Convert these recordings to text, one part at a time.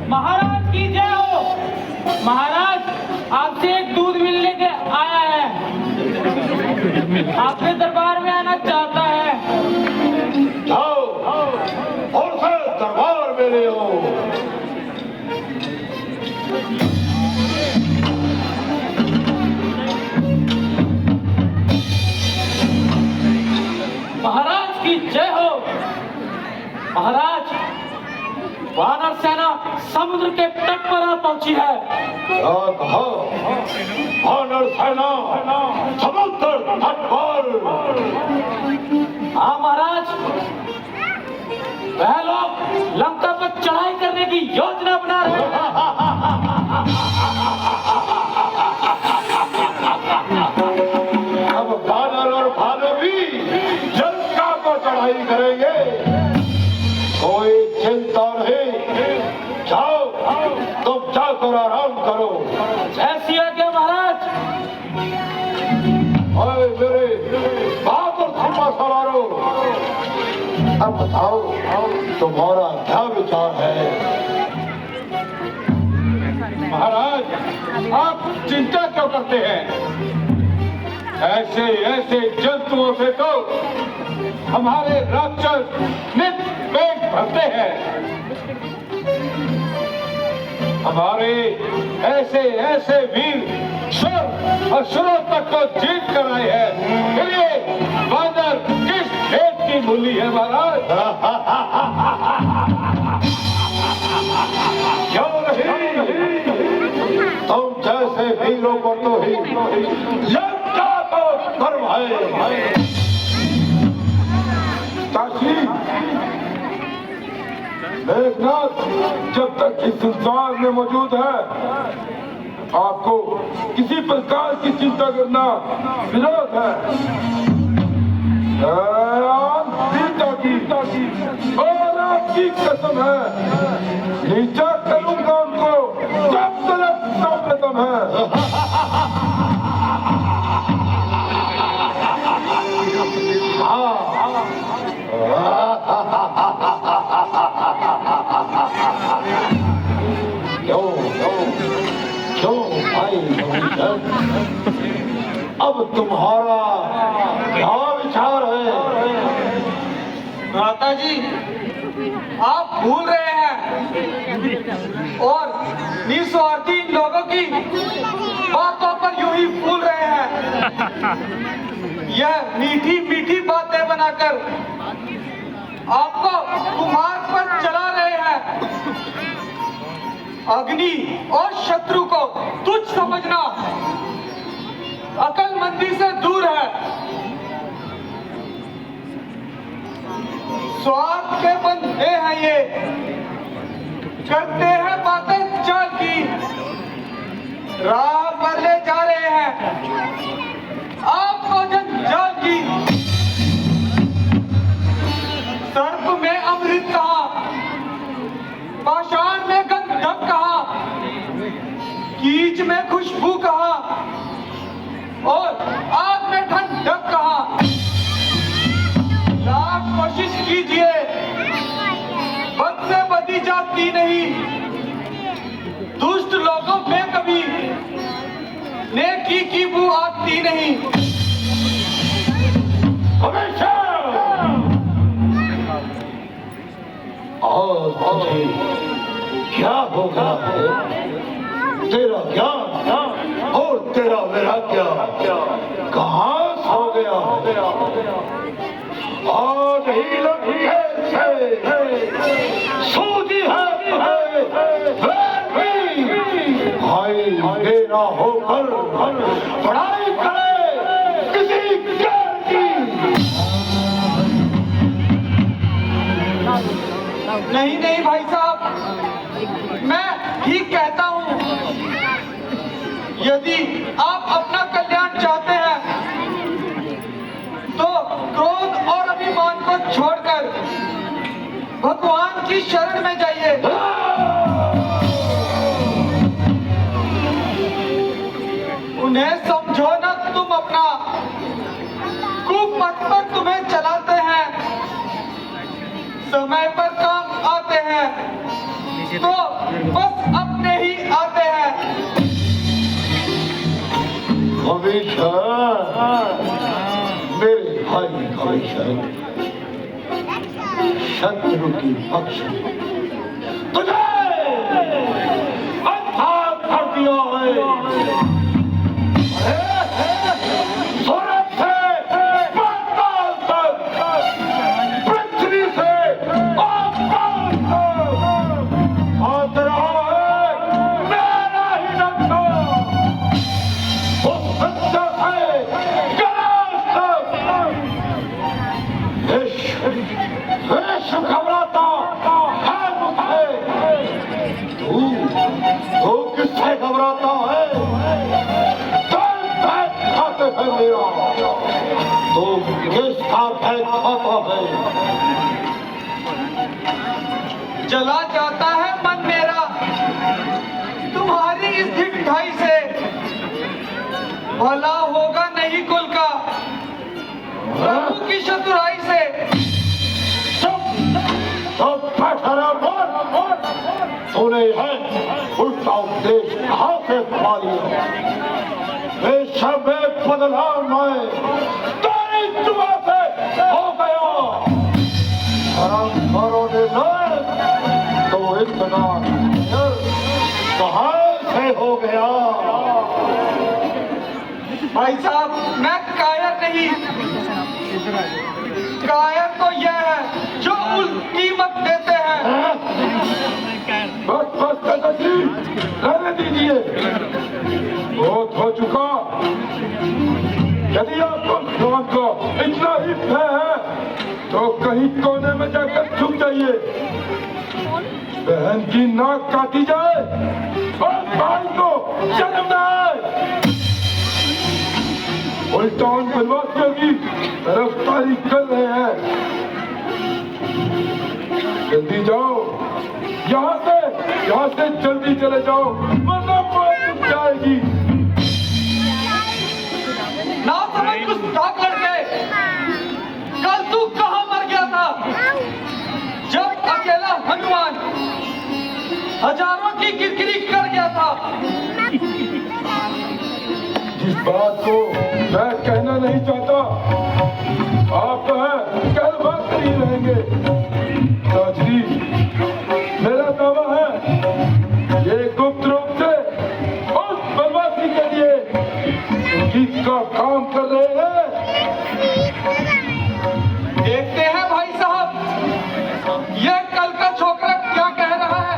महाराज की जय हो। महाराज आपसे एक दूध मिलने के आया है, आपके दरबार में आना चाहता है। जाओ और से दरबार में ले आओ। महाराज की जय हो। महाराज वानर सेना समुद्र के तट पर आ पहुंची है। वानर सेना समुद्र तट पर। हाँ महाराज, वह लोग लंका पर चढ़ाई करने की योजना बना रहे हैं। अब वानर और भालू भी लंका पर चढ़ाई करेंगे, कोई चिंता नहीं। जाओ तुम जाकर आराम करो। ऐसी आज्ञा महाराज। ओए मेरे बहादुर सिपा सवारों, अब बताओ तुम्हारा क्या विचार है? महाराज आप चिंता क्यों करते हैं? ऐसे ऐसे जंतुओं से तो हमारे राक्षस नित पेट भरते हैं। हमारे ऐसे ऐसे वीर सुर असुरों तक को जीत कर आए हैं। फिर ये बादल किस खेत की मूली है महाराज? क्यों नहीं? तुम जैसे वीरों को तो ही लंका को गर्व है। काशी मेघनाथ जब तक इस संसार में मौजूद है, आपको किसी प्रकार की चिंता करना विरोध है। वीरता की और आपकी कसम है, नीचा करूंगा उनको जब तक सर्वप्रथम है। क्यों भाई अब तुम्हारा क्या विचार है? माता जी आप भूल रहे हैं और निस्वार्थी इन लोगों की बातों पर यूं ही भूल रहे हैं। यह मीठी मीठी बातें बनाकर आपको कुमार पर चला रहे हैं। अग्नि और शत्रु को तुच्छ समझना अकलमंदी से दूर है। स्वार्थ के बंदे हैं ये, करते हैं बातें चाल की, राह पर ले जा रहे हैं आपको जंजाल की। सर्प में अमृत कहा, पाषाण में गंधक कहा, कीच में खुशबू कहा और आग में ठंडक कहा। लाख कोशिश कीजिए, बद से बदी जाती नहीं। दुष्ट लोगों में कभी नेकी की बू आती नहीं। हमेशा और तुझे क्या होगा है? तेरा ज्ञान और तेरा वैराग्य कहाँ सो गया है? आज ही लंके से सूझी है भाई मेरा होकर पढ़ाई करे किसी ज्ञान की। नहीं नहीं भाई साहब, मैं ठीक कहता हूँ। यदि आप अपना कल्याण चाहते हैं तो क्रोध और अभिमान को छोड़कर भगवान की शरण में जाइए। उन्हें समझो ना तुम अपना तो बस अपने ही आते हैं। हमेशा मेरे भाई हमेशा शत्रु की पक्ष तुझे अच्छा कर दिया है। सूरज से पाताल तक, पृथ्वी से आकाश तक हाथ रहा है मेरा ही डंडा। उस सच्चा है कैलाश तक। विश्व घबराता है मुझसे। तू किससे घबराता है? खाते है मेरा तो किसका भय खाता है? जला जाता है मन मेरा तुम्हारी इस ढिठाई से। भला होगा नहीं कुल का प्रभु की चतुराई से। तूने है उल्टा उपदेश कहाँ से पा लिया? सब बदलाव में तेरी दुआ से हो गया। धर्मकारों ने तो इतना कहाँ से हो गया? भाई साहब मैं कायर नहीं, कायर तो यह है जो उल्टी मत देते हैं। बस बस दादाजी रहने दीजिए, बहुत हो चुका। यदि आपको भगवान को इतना ही भय है तो कहीं कोने में जाकर छुप जाइए। बहन की नाक काटी जाए और भाई को जन्म न आए। उल्टा उन बलवासियों की गिरफ्तारी कर रहे हैं। जल्दी जाओ यहाँ से जल्दी चले जाओ वरना मौत छुप जाएगी। ना समझ कुछ डाक लड़के, कल तू कहाँ मर गया था जब अकेला हनुमान हजारों की किरकिरी कर गया था। जिस बात को मैं कहना नहीं चाहता आप कल बात नहीं रहेंगे। साजरी मेरा दावा है ये गुप्त रूप से उस बदमाशी के लिए जिसका काम कर रहे हैं। देखते हैं भाई साहब यह कल का छोकरा क्या कह रहा है।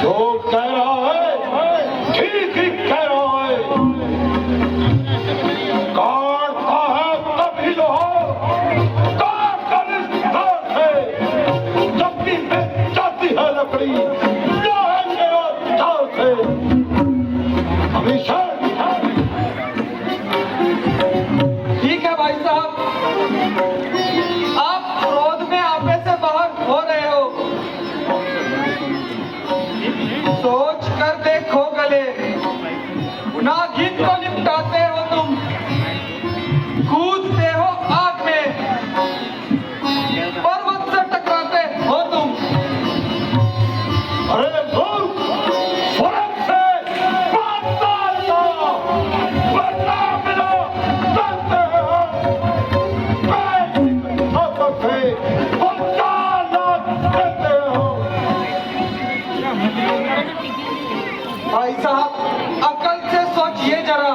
जो कह रहा है ठीक ही कह रहा है। काटता है तभी जो हो, काट कर इस धार से जबकि मिल जाती है लकड़ी लोहे के धार से। हमेशा ठीक है भाई साहब, आप क्रोध में आपे से बाहर हो रहे हो। सोच कर देखो गले, नागिन को निपटाते हो तुम, कूदते हो आग में, पर्वत से टकराते हो तुम। अरे मूर्ख, स्वर्ग से पाताल का वरना मिलो करते हो। आपस से पंचायत करते हो। भाई साहब अकल से सोचिए जरा,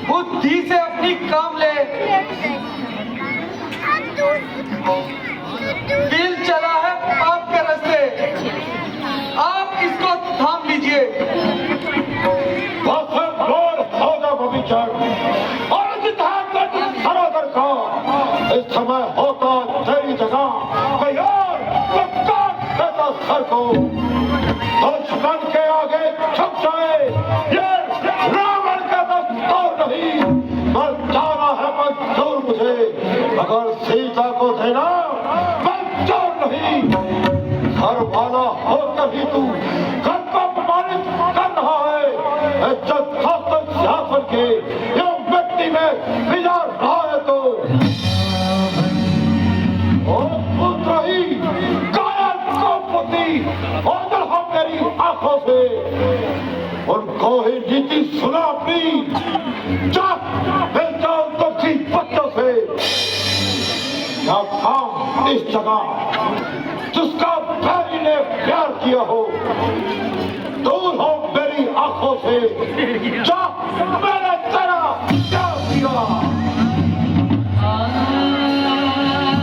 बुद्धि से अपनी काम ले। दिल चला है पाप के रास्ते, आप इसको थाम लीजिए। होगा भविष्य और सरोवर का इस समय होता तेरी जगह कोई और देता सर को दुश्मन के आगे छुप जाए। ये रावण का दस्तूर नहीं, मर जाना है मंजूर मुझे, मगर सीता को देना मंजूर नहीं। घर वाला होकर ही तू घर को अपमानित कर रहा है। इज्जत शासन सिंहासन के यो व्यक्ति में मिला रहा है तो पुत्र ही कायर को पुती जाएगा जिसका बैरी ने प्यार किया हो। दूर हो मेरी आंखों से, जा मैंने तेरा प्यार किया।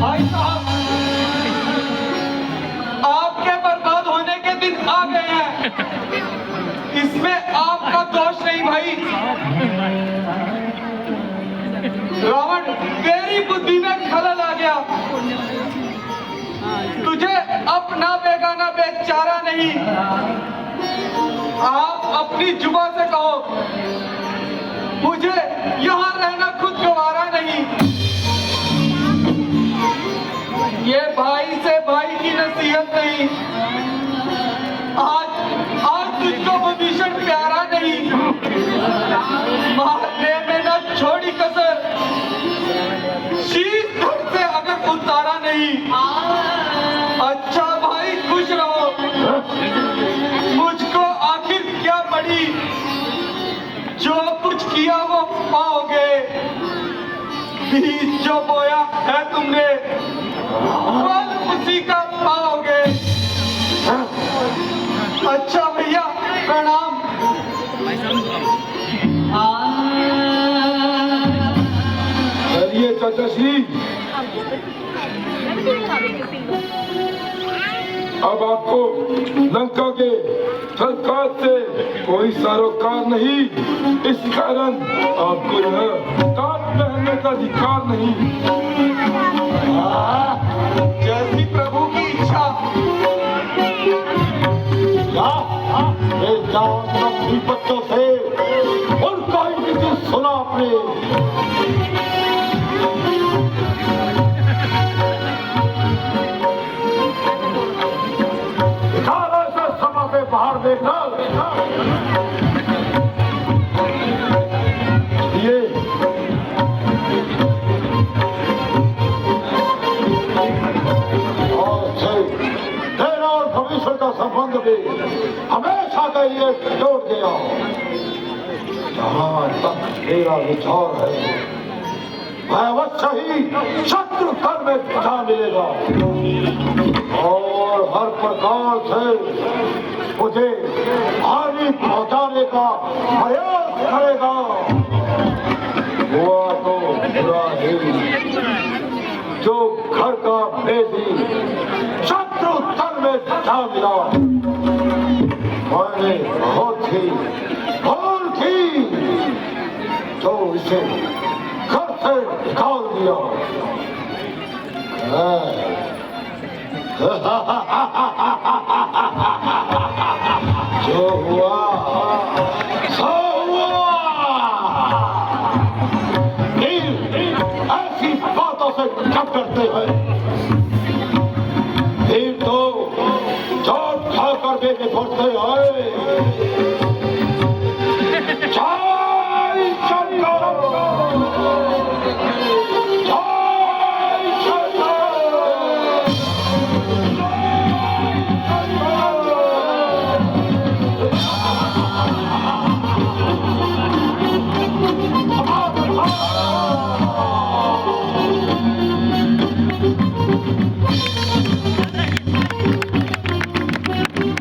भाई साहब, आपके बर्बाद होने के दिन आ गए हैं, इसमें आपका दोष नहीं भाई। रावण, तेरी बुद्धि में खलल आ गया। तुझे अपना बेगाना बेचारा नहीं, आप अपनी जुबान से कहो, मुझे यहाँ रहना खुद गवारा नहीं। ये भाई से भाई की नसीहत नहीं। आज तुझको विभीषण प्यारा नहीं, मारने में न छोड़ी कसर, शीश धड़ से अगर उतारा नहीं। अच्छा भाई, खुश रहो, मुझको आखिर क्या पड़ी, जो कुछ किया वो पाओगे। बीज जो बोया है तुमने, फल उसी का पाओगे। अच्छा भैया, प्रणाम। चलिए चाचा श्री, अब आपको लंका के सरकार से कोई सरोकार नहीं, इस कारण आपको यह ताज पहनने का अधिकार नहीं। जैसी प्रभु की इच्छा। बच्चों से उनका ही सुना आपने। सभा से बाहर देखना ये और भविष्य का संबंध भी हमेशा के लिए जोड़ गया। जहाँ तक मेरा विचार है, मैं अवश्य ही शत्रु कर में बचा मिलेगा और हर प्रकार से मुझे हानि पहुंचाने का प्रयास करेगा। हुआ तो बुरा ही जो घर का भेदी शत्रु तन में बचा मिला। मैंने बहुत ही भूल की तो इसे घर से निकाल दिया। जो हुआ सो हुआ। ऐसी बातों से कब करते हैं? फिर तो चोट खाकर बेटे पड़ते हैं।